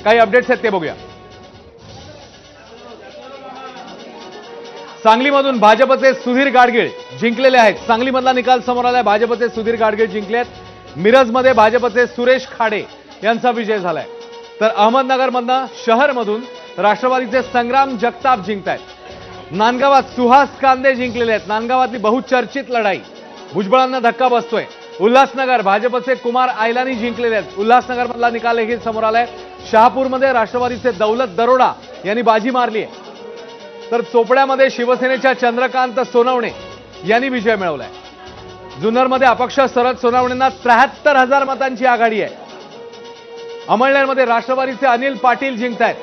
काही अपडेट्स आहेत ते बघूया। सांगलीमधून भाजपचे सुधीर गाडगीळ जिंकलेले आहेत। सांगलीमधला निकाल समोर आलाय, भाजपचे सुधीर गाडगीळ जिंकले आहेत। मिरजमध्ये भाजपचे सुरेश खाडे यांचा विजय झालाय। तर अहमदनगरमधनं शहरमधून राष्ट्रवादीचे संग्राम जगताप जिंकतायत। नांदगावात सुहास कांदे जिंकलेले आहेत। नांदगावातली बहुचर्चित लढाई भुजबळांना धक्का बसतोय। उल्हासनगर भाजपचे कुमार आयलानी जिंकलेले आहेत। उल्हासनगरमधला निकाल देखील समोर आलाय। शहापूरमध्ये राष्ट्रवादीचे दौलत दरोडा यांनी बाजी मारली आहे। तर चोपड्यामध्ये शिवसेनेच्या चंद्रकांत सोनवणे यांनी विजय मिळवलाय। जुन्नरमध्ये अपक्ष शरद सोनवणेंना 73,000 मतांची आघाडी आहे। अमळनेरमध्ये राष्ट्रवादीचे अनिल पाटील जिंकतायत।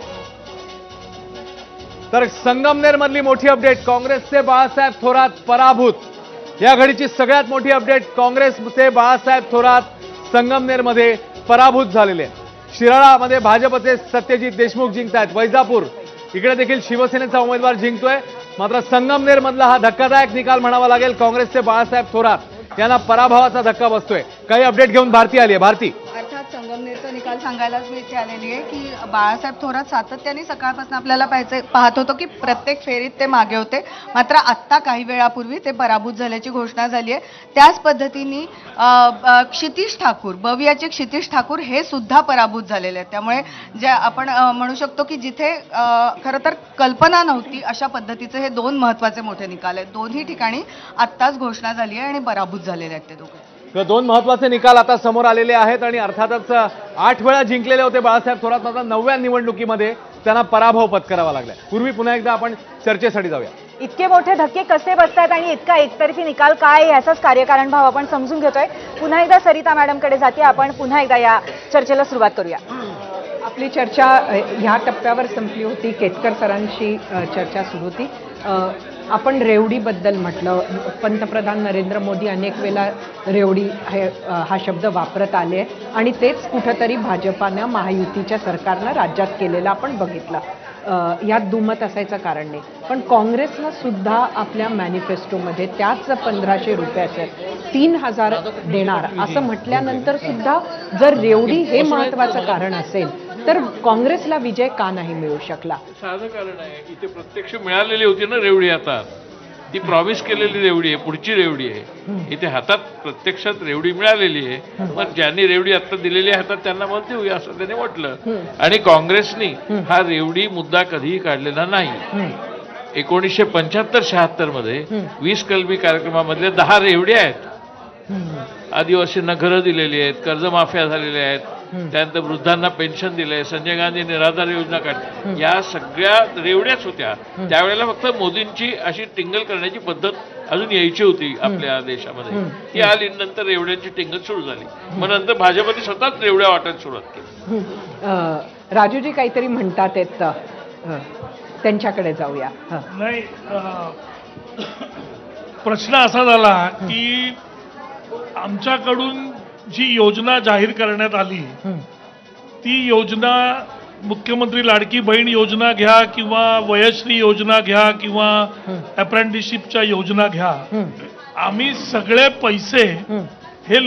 तर संगमनेरमधली मोठी अपडेट, काँग्रेसचे बाळासाहेब थोरात पराभूत। या घडीची सगळ्यात मोठी अपडेट, काँग्रेसचे बाळासाहेब थोरात संगमनेरमध्ये पराभूत झालेले आहेत। शिराळामध्ये भाजपचे सत्यजित देशमुख जिंकतायत। वैजापूर इकडे देखील शिवसेनेचा उमेदवार जिंकतोय। मात्र संगमनेरमधला हा धक्कादायक निकाल म्हणावा लागेल। काँग्रेसचे बाळासाहेब थोरात यांना पराभवाचा धक्का बसतोय। काही अपडेट घेऊन भारती आली आहे। भारती, अर्थात संगमनेरचा निकाल सांगायलाच मी इथे आलेली आहे की बाळासाहेब थोरात सातत्याने सकाळपासून आपल्याला पाहत होतो की प्रत्येक फेरीत ते मागे होते, मात्र आत्ता काही वेळापूर्वी ते पराभूत झाल्याची घोषणा झाली आहे। त्याच पद्धतीने क्षितिश ठाकूर, बवियाचे क्षितिश ठाकूर हे सुद्धा पराभूत झालेले आहेत। त्यामुळे जे आपण म्हणू शकतो की जिथे खरं तर कल्पना नव्हती अशा पद्धतीचे हे दोन महत्त्वाचे मोठे निकाल आहेत। दोन्ही ठिकाणी आत्ताच घोषणा झाली आहे आणि पराभूत झालेले आहेत ते दोघे। दोन महत्त्वाचे निकाल आता समोर आलेले आहेत आणि अर्थातच 8 वेळा जिंकलेले होते बाळासाहेब थोरात, मात्र 9व्या निवडणुकीमध्ये त्यांना पराभव पत्करावा लागला। पूर्वी पुन्हा एकदा आपण चर्चेसाठी जाऊया। इतके मोठे धक्के कसे बसतात आणि इतका एकतर्फी निकाल काय याचाच कार्यकारण भाव आपण समजून घेतोय। पुन्हा एकदा सरिता मॅडमकडे जाते, आपण पुन्हा एकदा या चर्चेला सुरुवात करूया। आपली चर्चा ह्या टप्प्यावर संपली होती। केतकर सरांशी चर्चा सुरू होती। आपण रेवडीबद्दल म्हटलं, पंतप्रधान नरेंद्र मोदी अनेक वेळा रेवडी हा शब्द वापरत आले आणि तेच कुठंतरी भाजपानं महायुतीच्या सरकारनं राज्यात केलेलं आपण बघितलं। यात दुमत असायचं कारण नाही, पण काँग्रेसनं सुद्धा आपल्या मॅनिफेस्टोमध्ये त्याच 1,500 रुपयाचं 3,000 देणार असं म्हटल्यानंतर सुद्धा जर रेवडी हे महत्त्वाचं कारण असेल तर काँग्रेसला विजय का नाही मिळू शकला? साधं कारण आहे, इथे प्रत्यक्ष मिळालेली होती ना रेवडी, आता ती प्रॉमिस केलेली रेवडी आहे, पुढची रेवडी आहे। इथे हातात प्रत्यक्षात रेवडी मिळालेली आहे, पण ज्यांनी रेवडी आता दिलेली आहे हातात त्यांना मत देऊया असं त्यांनी म्हटलं। आणि काँग्रेसनी हा रेवडी मुद्दा कधीही काढलेला नाही। 1975-76 मध्ये 20 कलमी कार्यक्रमामधले 10 रेवड्या आहेत। आदिवासींना घरं दिलेली आहेत, कर्जमाफ्या झालेल्या आहेत, त्यानंतर वृद्धांना पेन्शन दिलंय, संजय गांधी निराधार योजना काढली, या सगळ्या रेवड्याच होत्या। त्यावेळेला फक्त मोदींची अशी टिंगल करण्याची पद्धत अजून यायची होती आपल्या देशामध्ये, ती आली, नंतर रेवड्यांची टिंगल सुरू झाली। मग नंतर भाजपने स्वतःच रेवड्या वाटायला सुरुवात केली। राजूजी काहीतरी म्हणतात त्यांच्याकडे जाऊया। नाही, प्रश्न असा झाला की आमच्याकडून जी योजना जाहीर करण्यात आली ती योजना मुख्यमंत्री लाडकी बहीण योजना घ्या किंवा वयश्री योजना घ्या किंवा अप्रेंटिसशिपच्या योजना घ्या, आम्ही सगळे पैसे हे